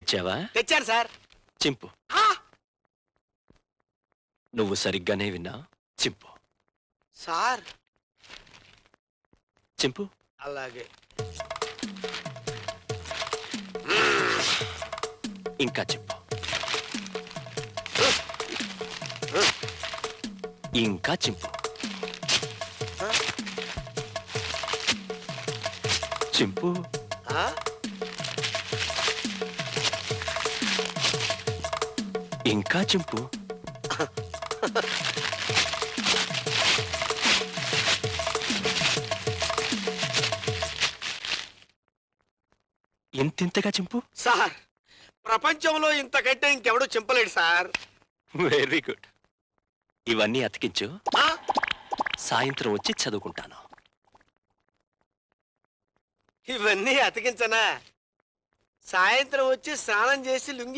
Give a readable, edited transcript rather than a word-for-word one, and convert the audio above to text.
తెచ్చావా? తెచ్చాను సార్. చింపు. నువ్వు సరిగ్గానే విన్నా. చింపు. సార్ చింపు. అలాగే. ఇంకా చింపు. ఇంకా చింపు. చింపు. ఇంకా చింపు. ఇంతింతగా చింపు. సార్ ప్రపంచంలో ఇంతకంటే ఇంకెవడూ చింపలేడు సార్. Very good. ఇవన్నీ అతికించు. సాయంత్రం వచ్చి చదువుకుంటాను. ఇవన్నీ అతికించనా? సాయంత్రం వచ్చి స్నానం చేసి లుంగి